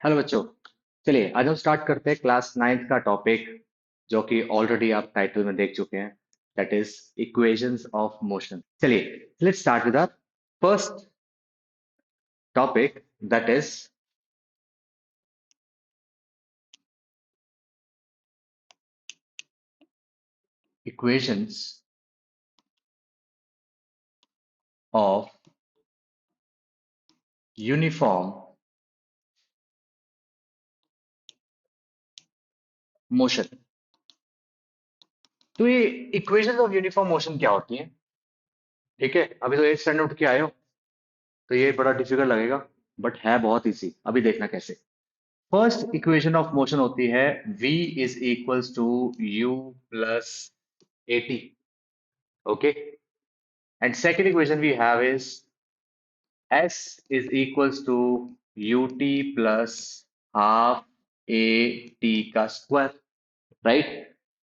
Hello बच्चों। चलिए आज हम स्टार्ट करते हैं क्लास नाइन्थ का टॉपिक, जो कि ऑलरेडी आप टाइटल में देख चुके हैं। That is equations of motion. चलिए let's start with our first topic, that is equations of uniform motion. तो ये इक्वेशंस ऑफ यूनिफॉर्म मोशन क्या होती हैं? ठीक है, अभी तो एट स्टैंडर्ड उठ के आए हो, तो ये बड़ा डिफिकल्ट लगेगा, बट है बहुत इजी। अभी देखना कैसे। फर्स्ट इक्वेशन ऑफ मोशन होती है v is equals to u plus at. Okay, and second equation we have is s is equals to ut plus half at का square, right?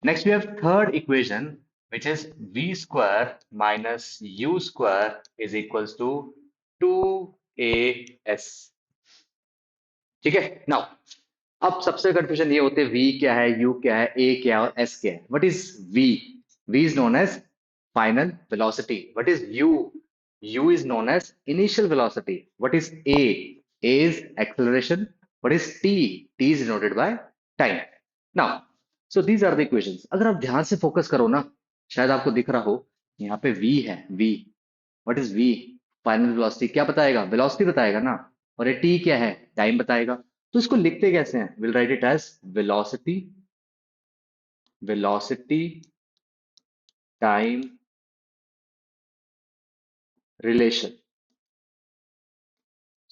Next we have third equation, which is v square minus u square is equals to 2as. ठीक है, now अब सबसे confusion ये होते हैं v क्या है, u क्या है, a क्या है और s क्या है। What is v? v is known as final velocity. What is u? u is known as initial velocity. What is a? A is acceleration. What is t? T is denoted by time. Now, so these are the equations. अगर आप ध्यान से focus करो ना, शायद आपको दिख रहा हो, यहाँ पे v है, v। What is v? Final velocity. क्या बताएगा? वेलोसिटी बताएगा ना। और ये t क्या है? टाइम बताएगा। तो इसको लिखते कैसे हैं? Will write it as velocity, velocity time relation.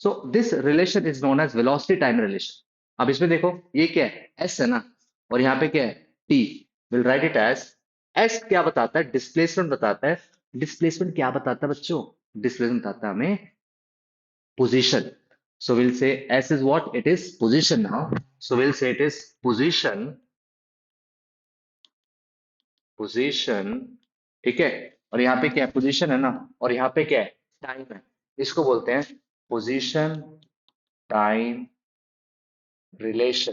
So this relation is known as velocity time relation. अब इसमें देखो, ये क्या है? s है ना, और यहाँ पे क्या है? t। Will write it as s। क्या बताता है? डिस्प्लेसमेंट बताता है। डिस्प्लेसमेंट क्या बताता है बच्चों? डिस्प्लेसमेंट बताता है हमें position. So we'll say S is what? It is position now. So we'll say it is position, position, ठीक है। और यहाँ पे क्या है? पोजीशन है ना, और यहाँ पे क्या है? टाइम है। इसको बोलते हैं पोजीशन टाइम रिलेशन।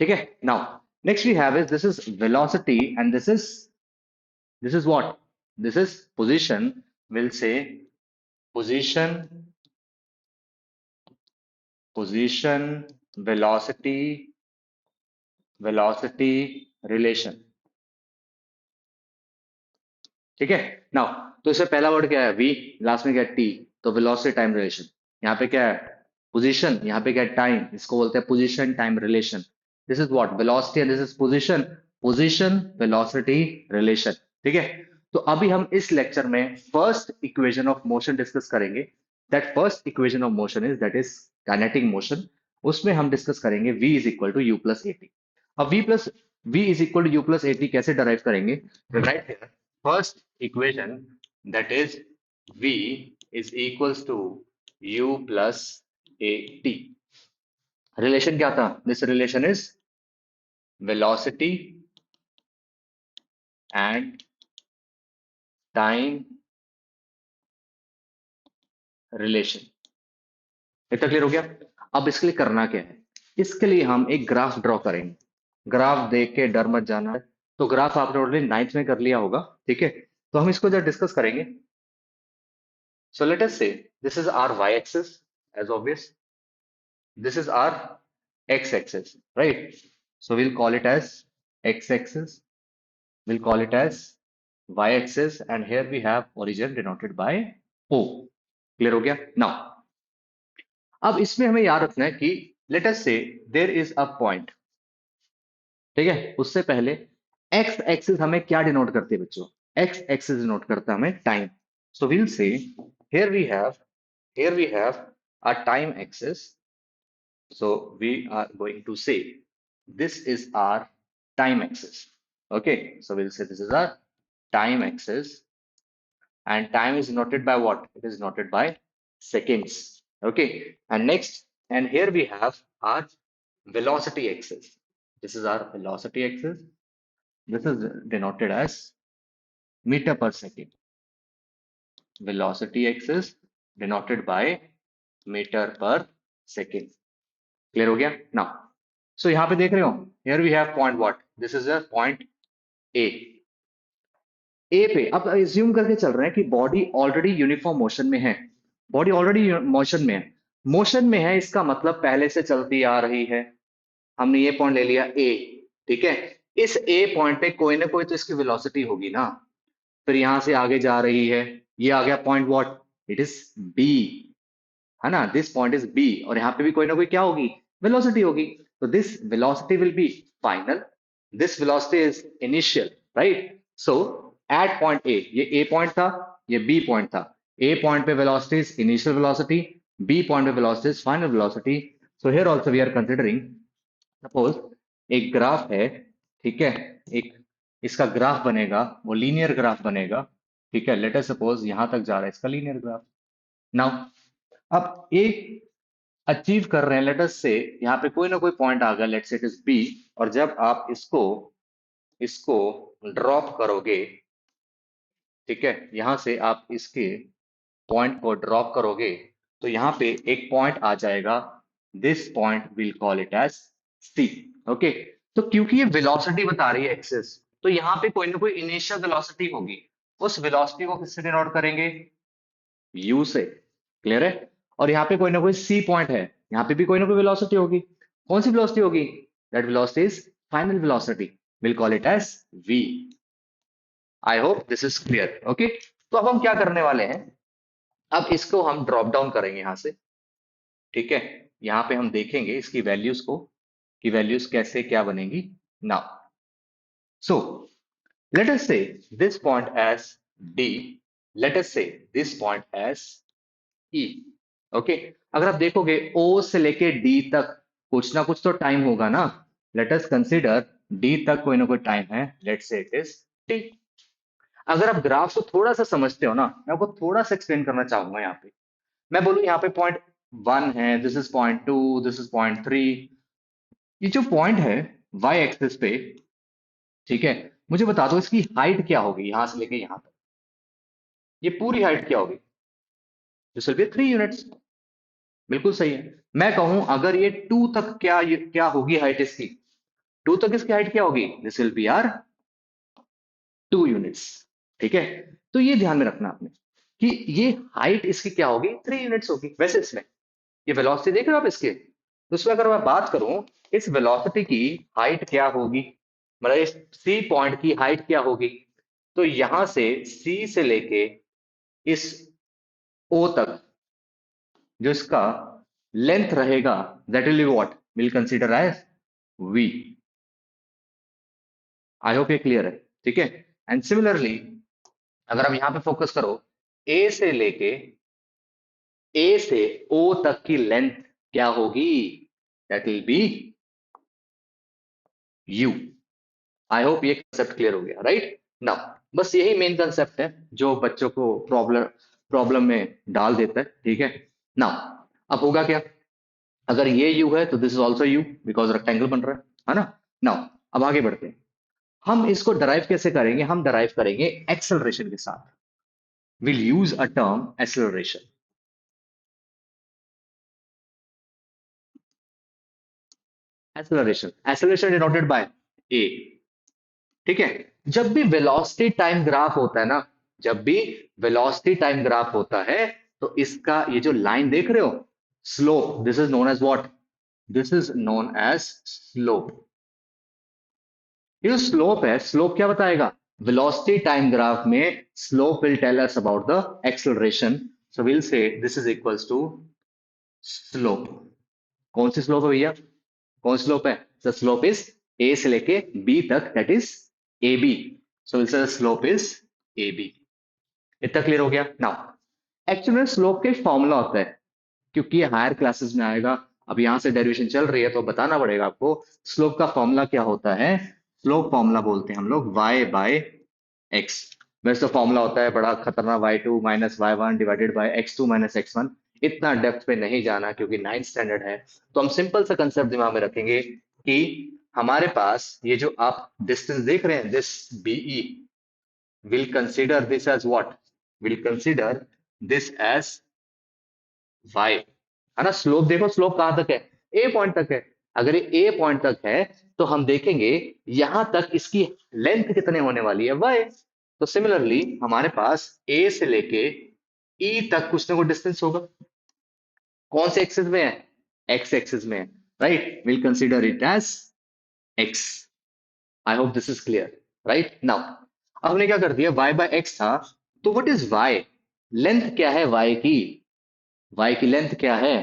ठीक है, now next we have is this is velocity and this is what? This is position. Will say position, position velocity, velocity relation. ठीक है, नाउ तो इससे पहला वर्ड क्या है? v, लास्ट में क्या है? t। तो वेलोसिटी टाइम रिलेशन। यहाँ पे क्या है? पोजीशन, यहाँ पे क्या है? टाइम। इसको बोलते हैं position time relation. This is what? Velocity and this is position, position velocity relation. ठीक है, तो अभी हम इस लेक्चर में first equation of motion discuss करेंगे। That first equation of motion is that is kinetic motion. उसमें हम डिस्कस करेंगे v is equal to u plus A t. अब v is equal to u plus A t कैसे derive करेंगे? Right, first equation, that is v is equals to u plus at. Relation क्या था? This relation is velocity and time relation. इतना clear हो गया? अब इसके लिए करना क्या है? इसके लिए हम एक ग्राफ ड्रॉ करेंगे। ग्राफ देख के डर मत जाना है। तो ग्राफ आपने ऑलरेडी नाइन्थ में कर लिया होगा, ठीक है। तो हम इसको जब डिस्कस करेंगे, सो let us say this is our y axis, as obvious. This is our x-axis, right? So we'll call it as x-axis. We'll call it as y-axis, and here we have origin denoted by O. Clear हो गया? Now, अब इसमें हमें याद रखना है कि let us say there is a point. ठीक है, उससे पहले x एक्सिस हमें क्या डिनोट करती है बच्चों? x एक्सिस डिनोट करता है हमें time. So we'll say here we have here we have a time axis. So we are going to say this is our time axis. Okay, so we'll say this is our time axis, and time is noted by what? It is noted by seconds. Okay, and next, and here we have our velocity axis. This is our velocity axis. This is denoted as meter per second. Velocity axis denoted by metre पर second. Clear हो गया ना? So यहाँ पे देख रहे हो, here we have point what, this is a point A. A पे अब एज्यूम करके चल रहे हैं कि बॉडी ऑलरेडी यूनिफॉर्म मोशन में है, बॉडी ऑलरेडी मोशन में है। मोशन में है इसका मतलब पहले से चलती आ रही है। हमने ये पॉइंट ले लिया ए, ठीक है। इस ए पॉइंट पे कोई ना कोई तो इसकी वेलोसिटी होगी ना, फिर यहां से आगे जा रही है। ये आ गया point what, it is B, है ना। दिस पॉइंट इज बी, और यहाँ पे भी कोई ना कोई क्या होगी, वेलोसिटी होगी। तो this velocity will be final, this velocity is initial, right. So at point A, ये ए पॉइंट था, ये बी पॉइंट था। ए पॉइंट पे velocity is initial velocity, B point पे velocity is final velocity. So here also we are considering, suppose एक graph है, ठीक है। एक इसका ग्राफ बनेगा, वो लीनियर ग्राफ बनेगा, ठीक है। लेट अस सपोज यहां तक जा रहा है इसका लीनियर ग्राफ। नाउ अब एक अचीव कर रहे हैं, लेट अस से यहाँ पे कोई ना कोई पॉइंट आ गया, let's say it is B. और जब आप इसको इसको ड्रॉप करोगे, ठीक है, यहां से आप इसके पॉइंट को ड्रॉप करोगे, तो यहाँ पे एक पॉइंट आ जाएगा, this point will call it as C. Okay, तो क्योंकि ये वेलोसिटी बता रही है एक्सेस, तो यहाँ पे कोई ना कोई इनिशियल वेलोसिटी होगी। उस वेलोसिटी को किससे डिनोट करेंगे, यू से। क्लियर है? और यहाँ पे कोई ना कोई सी पॉइंट है, यहाँ पे भी कोई ना कोई वेलोसिटी होगी। कौन सी वेलोसिटी होगी, that velocity is final velocity, will call it as V. I hope this is clear. Okay, तो अब हम क्या करने वाले हैं, अब इसको हम ड्रॉप डाउन करेंगे यहां से, ठीक है। यहाँ पे हम देखेंगे इसकी वैल्यूज को, कि वैल्यूज कैसे क्या बनेंगी। Now so let us say this point as D, let us say this point as E। Okay, अगर आप देखोगे O से लेके D तक कुछ ना कुछ तो टाइम होगा ना। लेट अस कंसीडर D तक कोई ना कोई टाइम है, लेट से इट इज T। अगर आप ग्राफ को थोड़ा सा समझते हो ना, मैं आपको थोड़ा सा एक्सप्लेन करना चाहूंगा। यहाँ पे मैं बोलूँ, यहाँ पे पॉइंट 1 है, this is point 2, this is point 3। ये जो पॉइंट है y एक्सिस पे, ठीक है, मुझे बता दो इसकी हाइट क्या होगी यहां से लेके यहां तक, ये पूरी हाइट क्या होगी। This will B 3 units. बिल्कुल सही है। मैं कहूं अगर ये 2 तक क्या होगी हाइट इसकी, 2 तक इसकी हाइट क्या होगी, this will be our 2 units. ठीक है, तो ये ध्यान में रखना आपने कि ये हाइट इसकी क्या होगी, 3 यूनिट्स होगी। वैसे इसमें ये वेलोसिटी देख रहे हो आप इसके, तो इसमें अगर मैं बात करूं इस वेलोसिटी की हाइट क्या होगी, मतलब इस सी पॉइंट की हाइट क्या होगी, तो यहां से सी से लेके इस ओ तक जो इसका लेंथ रहेगा, that will be what, will consider as V. I hope ये क्लियर है, ठीक है। एंड सिमिलरली अगर आप यहां पे फोकस करो, ए से लेके ए से ओ तक की लेंथ क्या होगी, that will B you. I hope ये कंसेप्ट क्लियर हो गया, राइट नाउ। बस यही मेन कंसेप्ट है जो बच्चों को प्रॉब्लम प्रॉब्लम में डाल देता है, ठीक है। नाउ अब होगा क्या, अगर ये यू है तो this is also you, because rectangle बन रहा है ना। नाउ अब आगे बढ़ते हैं, हम इसको डराइव कैसे करेंगे, हम डराइव करेंगे एक्सेलरेशन के साथ। Will use a term acceleration. Acceleration, acceleration denoted by A, ठीक है। जब भी वेलोसिटी टाइम ग्राफ होता है ना, जब भी वेलोसिटी टाइम ग्राफ होता है, तो इसका ये जो लाइन देख रहे हो, slope, this is known as what, this is known as slope. ये जो स्लोप है, स्लोप क्या बताएगा, वेलोसिटी टाइम ग्राफ में slope will tell us about the acceleration. So will say this is equals to slope. कौन सी slope है भैया, कौन सी स्लोप है, द स्लोप इज ए से लेके बी तक, that is A B. So will say slope is A B. इतना क्लियर हो गया नाउ। एक्चुअली में स्लोप का एक फॉर्मूला होता है, क्योंकि ये हायर क्लासेस में आएगा। अब यहां से डेरिवेशन चल रही है तो बताना पड़ेगा आपको, स्लोप का फॉर्मूला क्या होता है। स्लोप फॉर्मूला बोलते हैं हम लोग y बाय एक्स। वैसे तो फॉर्मूला होता है बड़ा खतरनाक, y2 minus y1 divided by x2 minus x1। इतना डेप्थ पे नहीं जाना क्योंकि 9th स्टैंडर्ड है, तो हम सिंपल सा कंसेप्ट दिमाग में रखेंगे कि हमारे पास ये जो आप डिस्टेंस देख रहे हैं, this BE, will consider this as what, will consider this as y, है ना। स्लोप देखो, स्लोप कहां तक है, ए पॉइंट तक है। अगर ये ए पॉइंट तक है तो हम देखेंगे यहां तक इसकी लेंथ कितने होने वाली है, वाई। तो सिमिलरली हमारे पास ए से लेके ई तक कुछ ना कुछ डिस्टेंस होगा। कौन से एक्सिस में है, एक्स एक्सिस में है, right. Will consider it as X. I hope this is clear, right now. अब हमने क्या कर दिया, y बाय एक्स था, तो व्हाट इज y, लेंथ क्या है y की, y की लेंथ क्या है,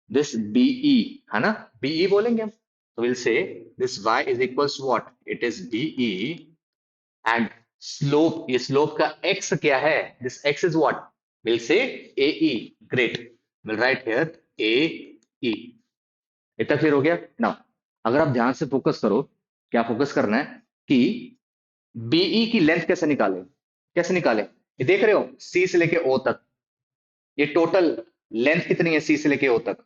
दिस BE, है ना। BE बोलेंगे हम, तो will say this y is equals what, it is BE। And slope, ये स्लोप का x क्या है, this x is what, will से AE। Great, will write here AE। इतना क्लियर हो गया ना। अगर आप ध्यान से फोकस करो, क्या फोकस करना है कि बीई की लेंथ कैसे निकाले, कैसे निकाले, ये देख रहे हो सी से लेके ओ तक, ये टोटल लेंथ कितनी है सी से लेके ओ तक,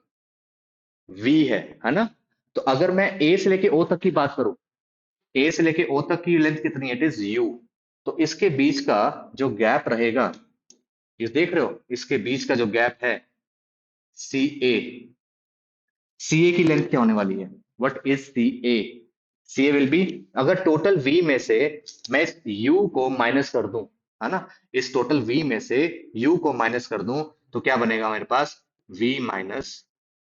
वी है ना। तो अगर मैं ए से लेके ओ तक की बात करूं, ए से लेके ओ तक की लेंथ कितनी है, इट इज यू। तो इसके बीच का जो गैप रहेगा, ये देख रहे हो, इसके बीच का जो गैप है सी ए, सी ए की लेंथ क्या होने वाली है, what is C A, C A will be, अगर टोटल वी में से मैं इस यू को माइनस कर दूं, है ना, इस टोटल वी में से यू को माइनस कर दूं, तो क्या बनेगा मेरे पास, वी माइनस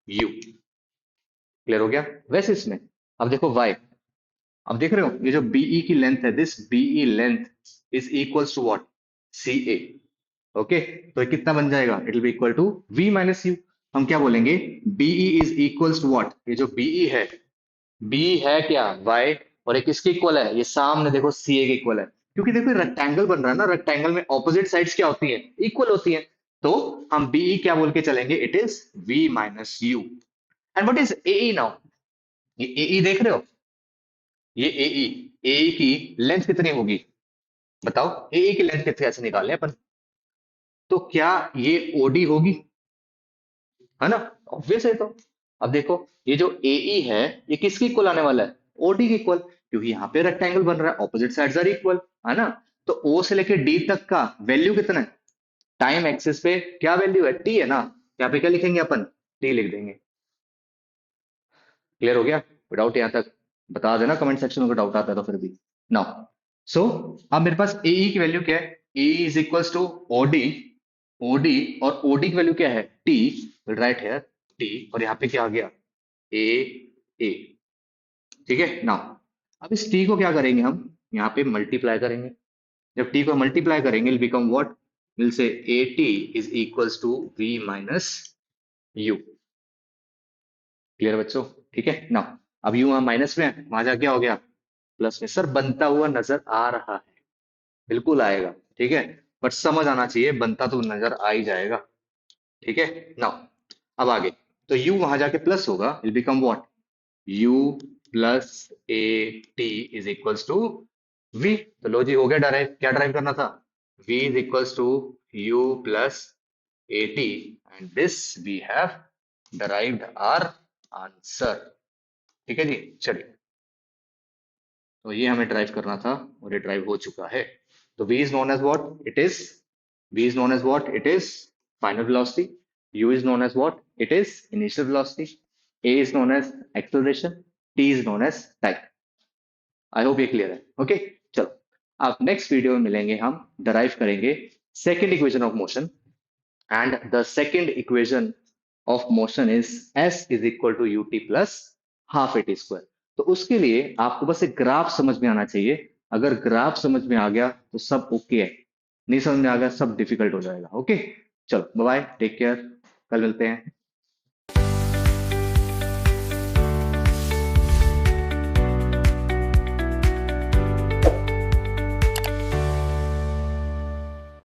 यू। क्लियर हो गया। वैसे इसमें अब देखो वाई, अब देख रहे हो ये जो बीई की लेंथ है, this BE length is equals to what, C A. Okay, तो ये कितना बन जाएगा, it will be equal to v minus U. हम क्या बोलेंगे, BE is equals to what, ये जो बीई है, बी है क्या, y, और एक किसके इक्वल है, ये सामने देखो सी ए के इक्वल है। क्योंकि देखो रेक्टेंगल बन रहा है ना, रेक्टेंगल में ऑपोजिट साइड्स क्या होती है, इक्वल होती है। तो हम बीई क्या बोल के चलेंगे, it is v minus you. And what is AE now, ये एई देख रहे हो, ये एई, एई की लेंथ कितनी होगी, बताओ, एई की लेंथ कितनी, कैसे निकालें अपन। तो क्या ये ओडी होगी, है ना, ऑब्वियस है। तो अब देखो ये जो AE है, ये किसकी इक्वल आने वाला है, OD की इक्वल, क्योंकि यहाँ पे रेक्टेंगल बन रहा है, ऑपोजिट साइड्स आर इक्वल, है ना। तो O से लेके D तक का वैल्यू कितना है, टाइम एक्सिस पे क्या वैल्यू है, T है ना। यहाँ पे क्या लिखेंगे अपन, T लिख देंगे। क्लियर हो गया, डाउट यहाँ तक बता देना कमेंट सेक्शन में, अगर डाउट आता है तो फिर भी। नाउ सो अब मेरे पास AE की वैल्यू क्या है, AE is equals to OD, OD, और OD की वैल्यू क्या है, T, राइट है T, और यहाँ पे क्या आ गया, ए ए। ठीक है ना। अब इस टी को क्या करेंगे हम, यहाँ पे मल्टीप्लाई करेंगे। जब टी को मल्टीप्लाई करेंगे, will become what, will say A T is equals to V minus U. Clear बच्चों, ठीक है ना। अब यू वहां माइनस में है, वहां जा क्या हो गया, प्लस में। सर बनता हुआ नजर आ रहा है, बिल्कुल आएगा, ठीक है, बट समझ आना चाहिए, बनता तो नजर आ ही जाएगा। ठीक है ना। अब आगे, तो u वहां जाके प्लस होगा, will become what, u plus A T is equals to v। तो लो जी, हो गया डायरेक्ट, क्या ड्राइव करना था, v is equals to u plus A T, and this we have derived our answer. ठीक है जी, चलिए, तो ये हमें ड्राइव करना था और ये ड्राइव हो चुका है। तो v is known as what, it is, v is known as what, it is final velocity, u is known as what, it is initial velocity, a is known as acceleration, t is known as time। I hope ये clear है, okay. चलो, अब next video में मिलेंगे, हम derive करेंगे second equation of motion, and the second equation of motion is s is equal to U T plus half A T square. तो उसके लिए आपको बस एक ग्राफ समझ में आना चाहिए। अगर ग्राफ समझ में आ गया तो सब ओके है, नहीं समझ में आ गया सब डिफिकल्ट हो जाएगा। ओके, चलो बाय बाय, टेक केयर, कल मिलते हैं।